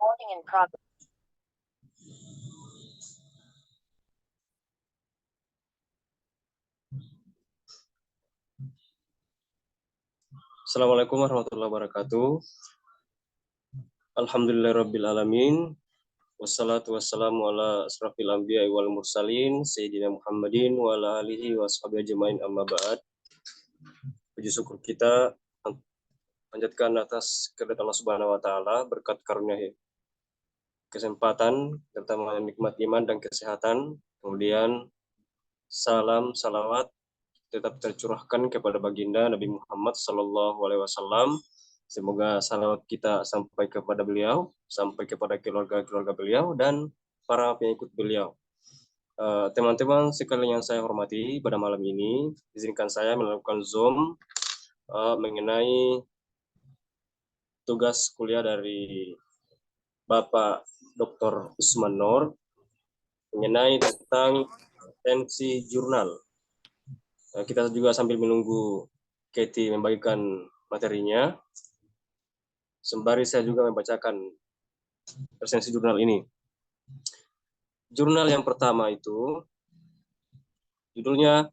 Recording in progress. Assalamualaikum warahmatullahi wabarakatuh. Alhamdulillahirabbil alamin. Wassalatu wassalamu ala asrafil anbiya'i wal mursalin sayyidina Muhammadin wa ala alihi wa sahbihi ajmain amma ba'd. Puji syukur kita panjatkan atas kehendak Allah Subhanahu wa taala, berkat karunia kesempatan serta nikmat iman dan kesehatan. Kemudian salam salawat tetap tercurahkan kepada baginda Nabi Muhammad sallallahu alaihi wasallam. Semoga salawat kita sampai kepada beliau, sampai kepada keluarga-keluarga beliau dan para pengikut beliau. Teman-teman sekalian yang saya hormati, pada malam ini izinkan saya melakukan Zoom mengenai tugas kuliah dari Bapak Dr. Usman Nur mengenai tentang tensi jurnal. Kita juga sambil menunggu Katie membagikan materinya, sembari saya juga membacakan resensi jurnal ini. Jurnal yang pertama itu judulnya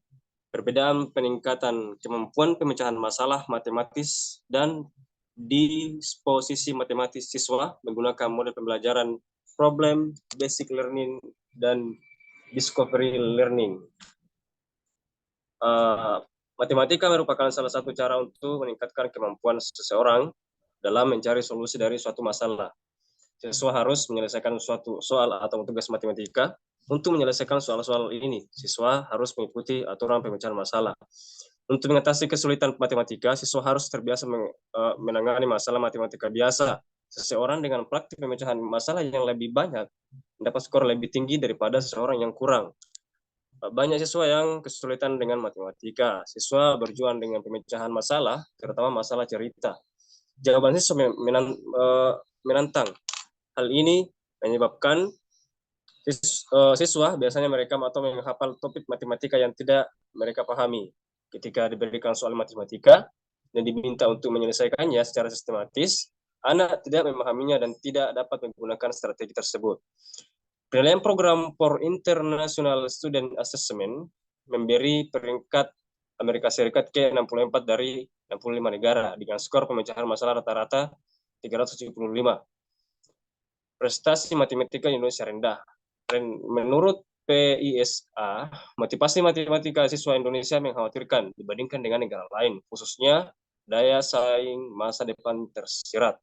Perbedaan Peningkatan Kemampuan Pemecahan Masalah Matematis dan Disposisi Matematis Siswa menggunakan model pembelajaran Problem Basic Learning dan Discovery Learning. Matematika merupakan salah satu cara untuk meningkatkan kemampuan seseorang dalam mencari solusi dari suatu masalah. Siswa harus menyelesaikan suatu soal atau tugas matematika. Untuk menyelesaikan soal-soal ini, siswa harus mengikuti aturan pemecahan masalah. Untuk mengatasi kesulitan matematika, siswa harus terbiasa menangani masalah matematika biasa. Seseorang dengan praktik pemecahan masalah yang lebih banyak mendapat skor lebih tinggi daripada seseorang yang kurang. Banyak siswa yang kesulitan dengan matematika. Siswa berjuang dengan pemecahan masalah, terutama masalah cerita. Jawaban siswa menantang. Hal ini menyebabkan siswa biasanya merekam atau menghafal topik matematika yang tidak mereka pahami. Ketika diberikan soal matematika dan diminta untuk menyelesaikannya secara sistematis, anak tidak memahaminya dan tidak dapat menggunakan strategi tersebut. Penilaian program for International Student Assessment memberi peringkat Amerika Serikat ke 64 dari 65 negara dengan skor pemecahan masalah rata-rata 375. Prestasi matematika Indonesia rendah. Menurut PISA, motivasi matematika siswa Indonesia mengkhawatirkan dibandingkan dengan negara lain, khususnya daya saing masa depan tersirat.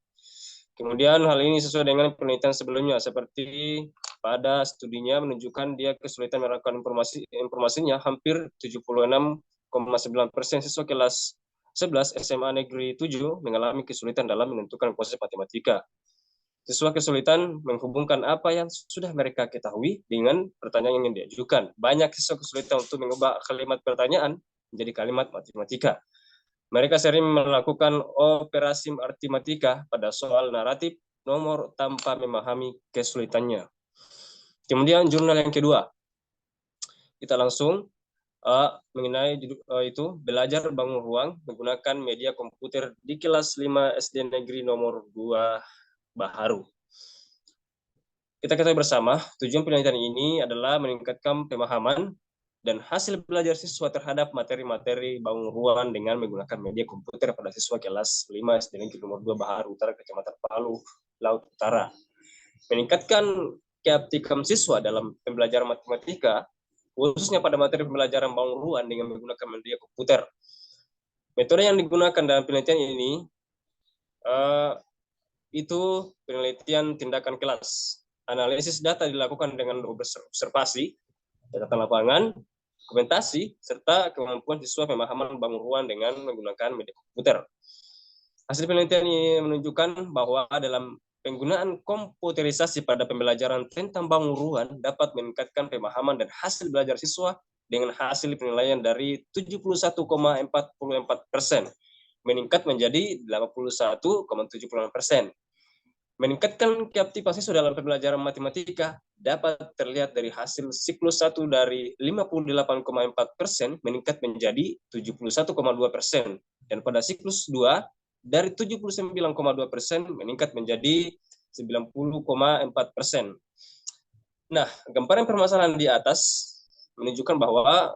Kemudian hal ini sesuai dengan penelitian sebelumnya, seperti pada studinya menunjukkan dia kesulitan merekam informasinya. Hampir 76,9% siswa kelas 11 SMA Negeri 7 mengalami kesulitan dalam menentukan konsep matematika. Siswa kesulitan menghubungkan apa yang sudah mereka ketahui dengan pertanyaan yang ingin diajukan. Banyak siswa kesulitan untuk mengubah kalimat pertanyaan menjadi kalimat matematika. Mereka sering melakukan operasi aritmatika pada soal naratif nomor tanpa memahami kesulitannya. Kemudian jurnal yang kedua, kita langsung mengenai itu belajar bangun ruang menggunakan media komputer di kelas 5 SD Negeri nomor 2 Baharu. Kita ketahui bersama, tujuan penelitian ini adalah meningkatkan pemahaman dan hasil belajar siswa terhadap materi-materi bangun ruang dengan menggunakan media komputer pada siswa kelas 5 SD Negeri nomor 2 Baharu Utara, Kecamatan Palu, Laut Utara. Meningkatkan keaptikan siswa dalam pembelajaran matematika, khususnya pada materi pembelajaran bangun ruang dengan menggunakan media komputer. Metode yang digunakan dalam penelitian ini itu penelitian tindakan kelas. Analisis data dilakukan dengan observasi, catatan lapangan, dokumentasi, serta kemampuan siswa pemahaman bangun ruang dengan menggunakan media komputer. Hasil penelitian ini menunjukkan bahwa dalam penggunaan komputerisasi pada pembelajaran tentang bangun ruang dapat meningkatkan pemahaman dan hasil belajar siswa dengan hasil penilaian dari 71,44% meningkat menjadi 81,76%. Meningkatkan keaptikan siswa dalam pembelajaran matematika dapat terlihat dari hasil siklus 1 dari 58,4% meningkat menjadi 71,2%, dan pada siklus 2 dari 79,2% meningkat menjadi 90,4%. Nah, gambaran permasalahan di atas menunjukkan bahwa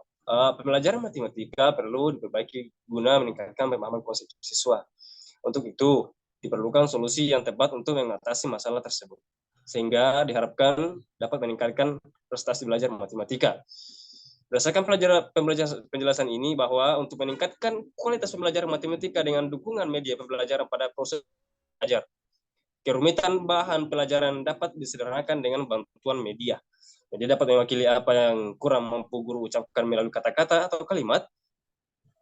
pembelajaran matematika perlu diperbaiki guna meningkatkan pemahaman konsep siswa. Untuk itu, diperlukan solusi yang tepat untuk mengatasi masalah tersebut, sehingga diharapkan dapat meningkatkan prestasi belajar matematika. Berdasarkan penjelasan ini bahwa untuk meningkatkan kualitas pembelajaran matematika dengan dukungan media pembelajaran pada proses belajar, kerumitan bahan pelajaran dapat disederhanakan dengan bantuan media. Jadi dapat mewakili apa yang kurang mampu guru ucapkan melalui kata-kata atau kalimat.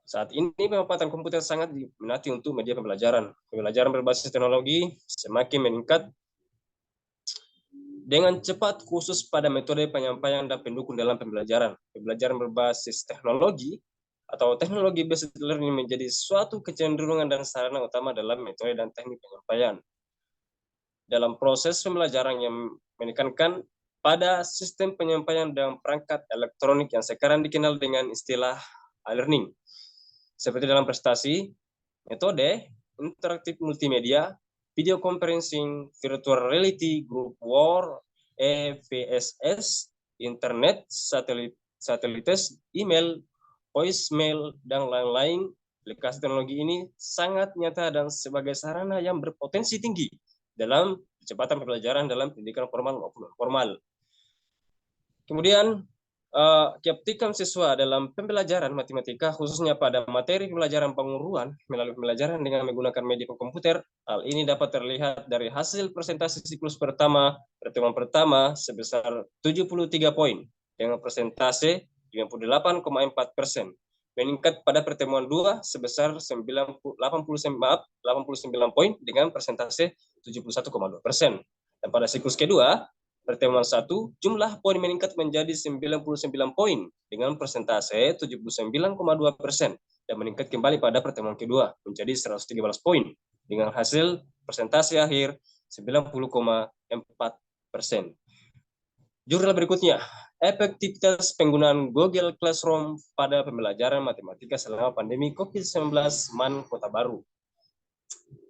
Saat ini pemanfaatan komputer sangat diminati untuk media pembelajaran. Pembelajaran berbasis teknologi semakin meningkat dengan cepat, khusus pada metode penyampaian dan pendukung dalam pembelajaran. Pembelajaran berbasis teknologi atau teknologi based learning menjadi suatu kecenderungan dan sarana utama dalam metode dan teknik penyampaian. Dalam proses pembelajaran yang menekankan pada sistem penyampaian dan perangkat elektronik yang sekarang dikenal dengan istilah e-learning. Seperti dalam prestasi, metode interaktif multimedia, video conferencing, virtual reality, group war, EVSS, internet, satelites, email, voicemail, dan lain-lain. Aplikasi teknologi ini sangat nyata dan sebagai sarana yang berpotensi tinggi dalam percepatan pembelajaran dalam pendidikan formal maupun non formal. Kemudian, keaptikan siswa dalam pembelajaran matematika, khususnya pada materi pembelajaran penguruan melalui pembelajaran dengan menggunakan media komputer. Hal ini dapat terlihat dari hasil presentasi siklus pertama, pertemuan pertama sebesar 73 poin, dengan persentase 58,4%. Meningkat pada pertemuan 2 sebesar 89 poin dengan persentase 71,2%. Dan pada siklus kedua, pertemuan 1, jumlah poin meningkat menjadi 99 poin dengan persentase 79,2% dan meningkat kembali pada pertemuan kedua menjadi 113 poin dengan hasil persentase akhir 90,4%. Jurnal berikutnya, efektivitas penggunaan Google Classroom pada pembelajaran matematika selama pandemi COVID-19 MAN Kota Baru.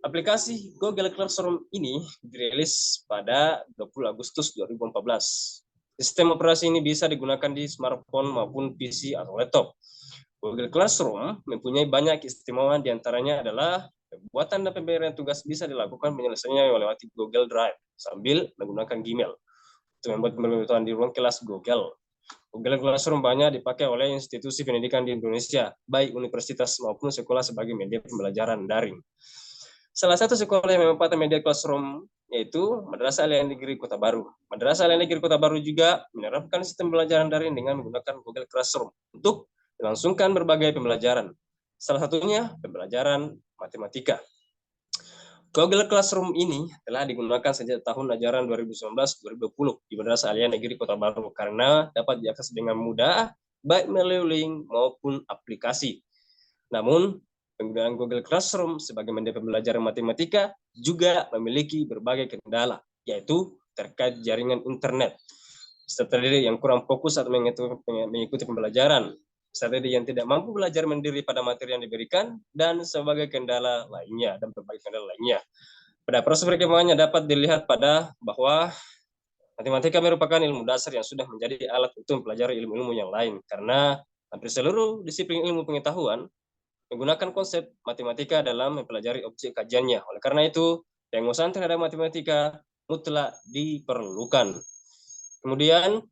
Aplikasi Google Classroom ini dirilis pada 20 Agustus 2014. Sistem operasi ini bisa digunakan di smartphone maupun PC atau laptop. Google Classroom mempunyai banyak keistimewaan, diantaranya adalah pembuatan dan pemberian tugas bisa dilakukan penyelesaiannya melewati Google Drive sambil menggunakan Gmail untuk membuat pembelajaran di ruang kelas Google. Google Classroom banyak dipakai oleh institusi pendidikan di Indonesia, baik universitas maupun sekolah sebagai media pembelajaran daring. Salah satu sekolah yang memanfaatkan media Classroom yaitu Madrasah Al-Ihsan Negeri Kota Baru. Madrasah Al-Ihsan Negeri Kota Baru juga menerapkan sistem pembelajaran daring dengan menggunakan Google Classroom untuk melangsungkan berbagai pembelajaran. Salah satunya pembelajaran matematika. Google Classroom ini telah digunakan sejak tahun ajaran 2019-2020 di Madrasah Al-Ihsan Negeri Kota Baru karena dapat diakses dengan mudah baik melalui link maupun aplikasi. Namun, penggunaan Google Classroom sebagai media pembelajaran matematika juga memiliki berbagai kendala, yaitu terkait jaringan internet, peserta didik yang kurang fokus saat mengikuti pembelajaran, peserta didik yang tidak mampu belajar mandiri pada materi yang diberikan, dan sebagai kendala lainnya, dan berbagai kendala lainnya. Pada proses perkembangannya dapat dilihat pada bahwa matematika merupakan ilmu dasar yang sudah menjadi alat untuk mempelajari ilmu-ilmu yang lain, karena hampir seluruh disiplin ilmu pengetahuan menggunakan konsep matematika dalam mempelajari objek kajiannya. Oleh karena itu, penguasaan terhadap matematika mutlak diperlukan. Kemudian,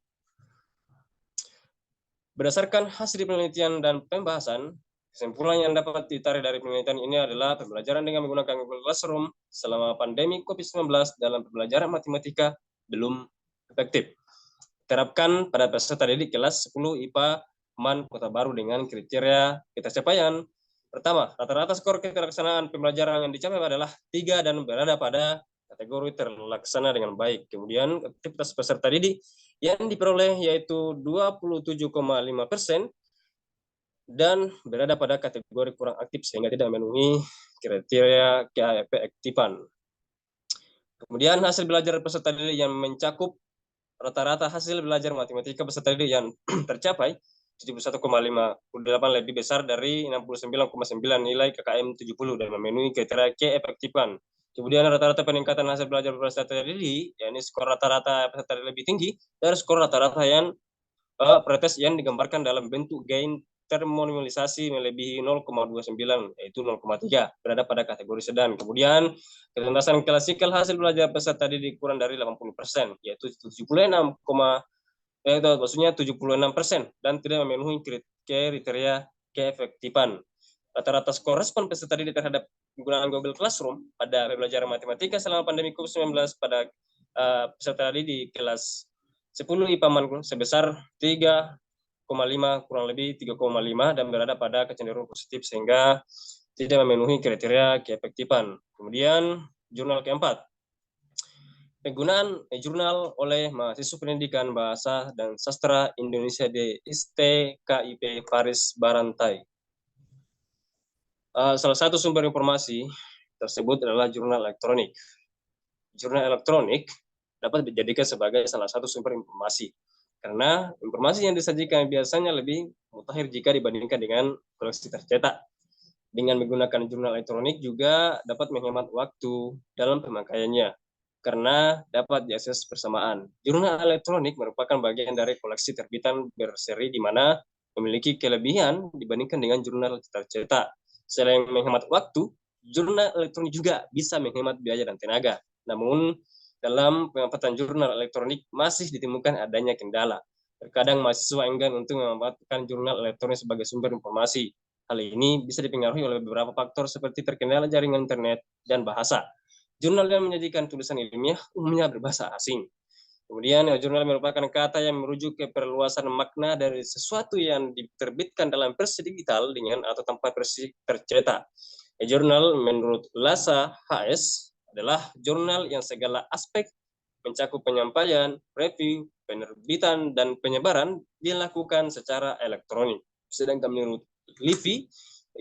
berdasarkan hasil penelitian dan pembahasan, kesimpulan yang dapat ditarik dari penelitian ini adalah pembelajaran dengan menggunakan Google Classroom selama pandemi COVID-19 dalam pembelajaran matematika belum efektif. Terapkan pada peserta didik kelas 10 IPA MAN Kota Baru dengan kriteria capaian. Pertama, rata-rata skor keterlaksanaan pembelajaran yang dicapai adalah 3 dan berada pada kategori terlaksana dengan baik. Kemudian, aktivitas peserta didik yang diperoleh yaitu 27,5% dan berada pada kategori kurang aktif sehingga tidak memenuhi kriteria keefektifan. Kemudian, hasil belajar peserta didik yang mencakup rata-rata hasil belajar matematika peserta didik yang tercapai 71,58 lebih besar dari 69,9 nilai KKM 70 dan memenuhi kriteria keefektifan, Kemudian rata-rata peningkatan hasil belajar berbasis data didik, yakni skor rata-rata peserta lebih tinggi dari skor rata-rata yang pretest yang digambarkan dalam bentuk gain terminalisasi melebihi 0,29, yaitu 0,3, berada pada kategori sedang. Kemudian ketuntasan klasikal hasil belajar peserta didik kurang dari 80%, yaitu 76, maksudnya 76%, dan tidak memenuhi kriteria keefektifan. Rata-rata skor respon peserta didik terhadap penggunaan Google Classroom pada pembelajaran matematika selama pandemi COVID-19 pada peserta didik di kelas 10 IPA sebesar 3,5, kurang lebih 3,5, dan berada pada kecenderungan positif sehingga tidak memenuhi kriteria keefektifan. Kemudian jurnal keempat, penggunaan jurnal oleh mahasiswa pendidikan bahasa dan sastra Indonesia di STKIP Paris Barantai. Salah satu sumber informasi tersebut adalah jurnal elektronik. Jurnal elektronik dapat dijadikan sebagai salah satu sumber informasi, karena informasi yang disajikan biasanya lebih mutakhir jika dibandingkan dengan koleksi tercetak. Dengan menggunakan jurnal elektronik juga dapat menghemat waktu dalam pemakaiannya, karena dapat diakses bersamaan. Jurnal elektronik merupakan bagian dari koleksi terbitan berseri di mana memiliki kelebihan dibandingkan dengan jurnal tercetak. Selain menghemat waktu, jurnal elektronik juga bisa menghemat biaya dan tenaga. Namun, dalam pemanfaatan jurnal elektronik masih ditemukan adanya kendala. Terkadang mahasiswa enggan untuk memanfaatkan jurnal elektronik sebagai sumber informasi. Hal ini bisa dipengaruhi oleh beberapa faktor seperti terkendala jaringan internet dan bahasa. Jurnal yang menyajikan tulisan ilmiah umumnya berbahasa asing. Kemudian, jurnal merupakan kata yang merujuk ke perluasan makna dari sesuatu yang diterbitkan dalam versi digital dengan atau tanpa versi tercetak. Jurnal menurut Lassa HS adalah jurnal yang segala aspek mencakup penyampaian, review, penerbitan, dan penyebaran dilakukan secara elektronik. Sedangkan menurut Livy,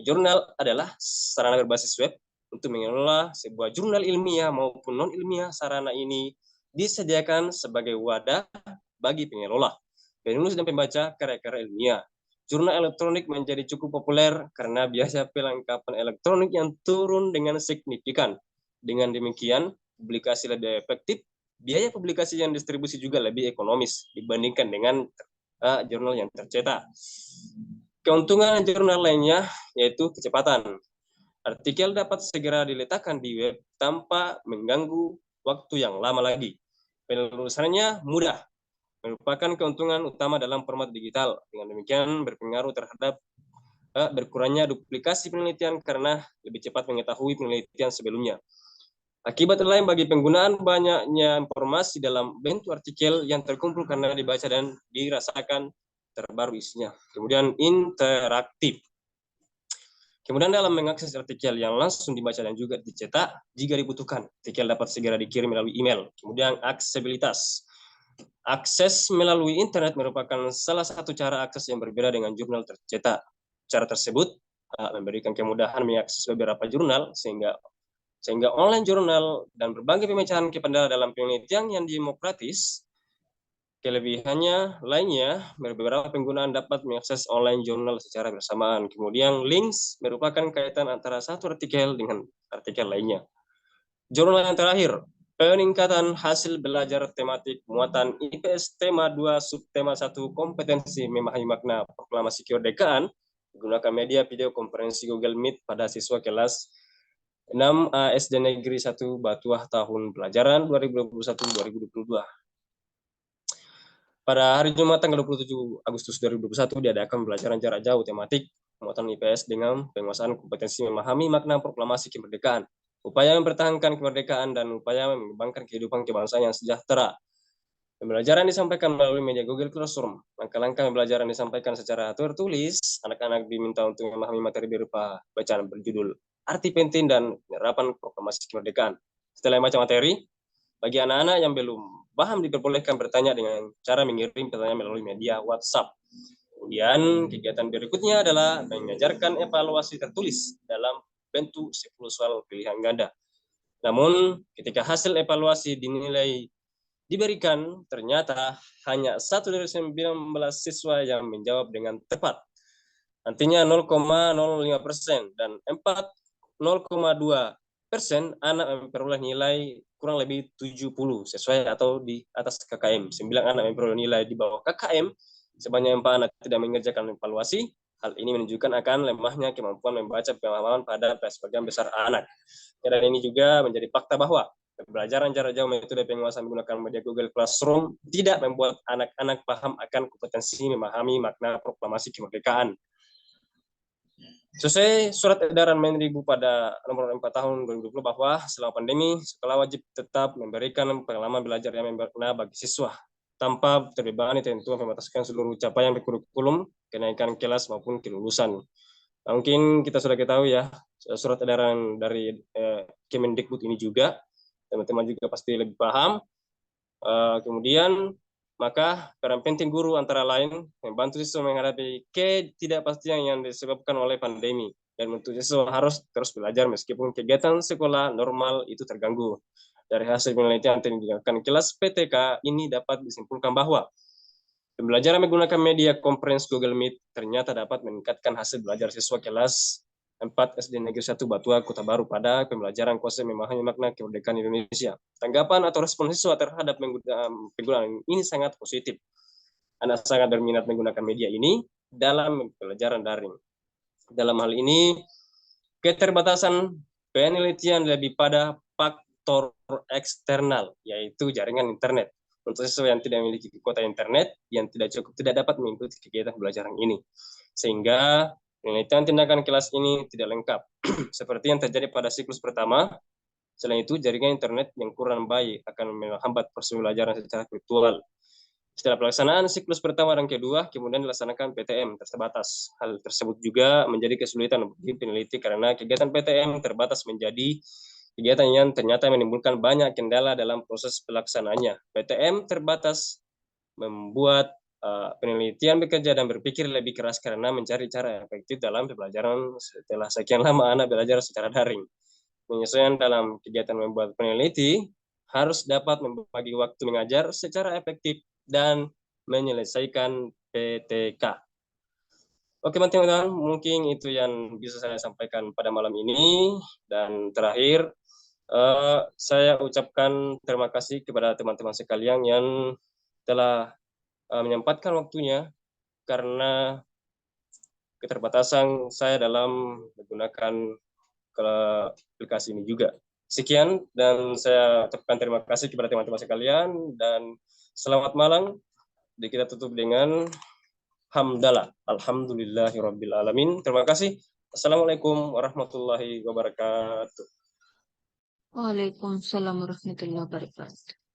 jurnal adalah sarana berbasis web untuk mengelola sebuah jurnal ilmiah maupun non-ilmiah. Sarana ini disediakan sebagai wadah bagi pengelola, penulis, dan pembaca karya-karya ilmiah. Jurnal elektronik menjadi cukup populer karena biaya perlengkapan elektronik yang turun dengan signifikan. Dengan demikian, publikasi lebih efektif, biaya publikasi yang distribusi juga lebih ekonomis dibandingkan dengan jurnal yang tercetak. Keuntungan jurnal lainnya yaitu kecepatan. Artikel dapat segera diletakkan di web tanpa mengganggu waktu yang lama lagi. Penulisannya mudah, merupakan keuntungan utama dalam format digital. Dengan demikian berpengaruh terhadap berkurangnya duplikasi penelitian karena lebih cepat mengetahui penelitian sebelumnya. Akibat lain bagi penggunaan banyaknya informasi dalam bentuk artikel yang terkumpul karena dibaca dan dirasakan terbaru isinya. Kemudian interaktif. Kemudian dalam mengakses artikel yang langsung dibaca dan juga dicetak, jika dibutuhkan, artikel dapat segera dikirim melalui email. Kemudian aksesibilitas. Akses melalui internet merupakan salah satu cara akses yang berbeda dengan jurnal tercetak. Cara tersebut memberikan kemudahan mengakses beberapa jurnal, sehingga online jurnal dan berbagai pemecahan kendala dalam penelitian yang demokratis. Kelebihannya lainnya, beberapa penggunaan dapat mengakses online jurnal secara bersamaan. Kemudian links merupakan kaitan antara satu artikel dengan artikel lainnya. Jurnal yang terakhir, peningkatan hasil belajar tematik muatan IPS tema 2 subtema 1 kompetensi memahami makna proklamasi kemerdekaan menggunakan media video konferensi Google Meet pada siswa kelas 6 SD Negeri 1 Batuah tahun pelajaran 2021-2022. Pada hari Jumat tanggal 27 Agustus 2021 diadakan pembelajaran jarak jauh tematik muatan IPS dengan penguasaan kompetensi memahami makna proklamasi kemerdekaan, upaya mempertahankan kemerdekaan, dan upaya mengembangkan kehidupan kebangsaan yang sejahtera. Pembelajaran disampaikan melalui media Google Classroom. Langkah-langkah pembelajaran disampaikan secara tertulis. Anak-anak diminta untuk memahami materi berupa bacaan berjudul Arti Penting dan Penerapan Proklamasi Kemerdekaan. Setelah membaca materi, bagi anak-anak yang belum paham diperbolehkan bertanya dengan cara mengirim pertanyaan melalui media WhatsApp. Kemudian kegiatan berikutnya adalah mengajarkan evaluasi tertulis dalam bentuk 10 soal pilihan ganda. Namun ketika hasil evaluasi dinilai diberikan, ternyata hanya 1 dari 19 siswa yang menjawab dengan tepat. Nantinya 0,05% dan 0,2 anak memperoleh nilai kurang lebih 70 sesuai atau di atas KKM. 9 anak memperoleh nilai di bawah KKM, sebanyak 4 anak tidak mengerjakan evaluasi. Hal ini menunjukkan akan lemahnya kemampuan membaca pemahaman pada sebagian besar anak. Dan ini juga menjadi fakta bahwa pembelajaran jarak jauh metode penguasaan menggunakan media Google Classroom tidak membuat anak-anak paham akan kompetensi memahami makna proklamasi kemerdekaan. Sesuai surat edaran Mendigbud pada nomor 4 tahun 2020 bahwa selama pandemi sekolah wajib tetap memberikan pengalaman belajar yang berguna bagi siswa tanpa terbebani ketentuan membataskan seluruh capaian kurikulum, kenaikan kelas maupun kelulusan. Nah, mungkin kita sudah ketahui ya surat edaran dari Kemendikbud ini juga, teman-teman juga pasti lebih paham. Kemudian maka peran penting guru antara lain membantu siswa menghadapi ketidakpastian yang disebabkan oleh pandemi dan untuk siswa harus terus belajar meskipun kegiatan sekolah normal itu terganggu. Dari hasil penelitian yang dilakukan kelas PTK ini dapat disimpulkan bahwa pembelajaran menggunakan media conference Google Meet ternyata dapat meningkatkan hasil belajar siswa kelas 4 SD Negeri 1 Batua, Kota Baru pada pembelajaran konsep memahami makna kemerdekaan Indonesia. Tanggapan atau respon siswa terhadap penggunaan ini sangat positif. Anak sangat berminat menggunakan media ini dalam pembelajaran daring. Dalam hal ini, keterbatasan penelitian lebih pada faktor eksternal, yaitu jaringan internet. Untuk siswa yang tidak memiliki kuota internet, yang tidak cukup tidak dapat mengikuti kegiatan pembelajaran ini. Sehingga penelitian tindakan kelas ini tidak lengkap, seperti yang terjadi pada siklus pertama. Selain itu, jaringan internet yang kurang baik akan menghambat proses pembelajaran secara virtual. Setelah pelaksanaan siklus pertama dan kedua, kemudian dilaksanakan PTM terbatas. Hal tersebut juga menjadi kesulitan bagi peneliti karena kegiatan PTM terbatas menjadi kegiatan yang ternyata menimbulkan banyak kendala dalam proses pelaksanaannya. PTM terbatas membuat penelitian bekerja dan berpikir lebih keras karena mencari cara efektif dalam pembelajaran setelah sekian lama anak belajar secara daring. Penyesuaian dalam kegiatan membuat peneliti harus dapat membagi waktu mengajar secara efektif dan menyelesaikan PTK. Oke teman-teman, mungkin itu yang bisa saya sampaikan pada malam ini. Dan terakhir, saya ucapkan terima kasih kepada teman-teman sekalian yang telah menyempatkan waktunya karena keterbatasan saya dalam menggunakan aplikasi ini juga. Sekian dan saya ucapkan terima kasih kepada teman-teman sekalian dan selamat malam. Jadi kita tutup dengan hamdalah. Alhamdulillahirabbil alamin. Terima kasih. Assalamualaikum warahmatullahi wabarakatuh. Waalaikumsalam warahmatullahi wabarakatuh.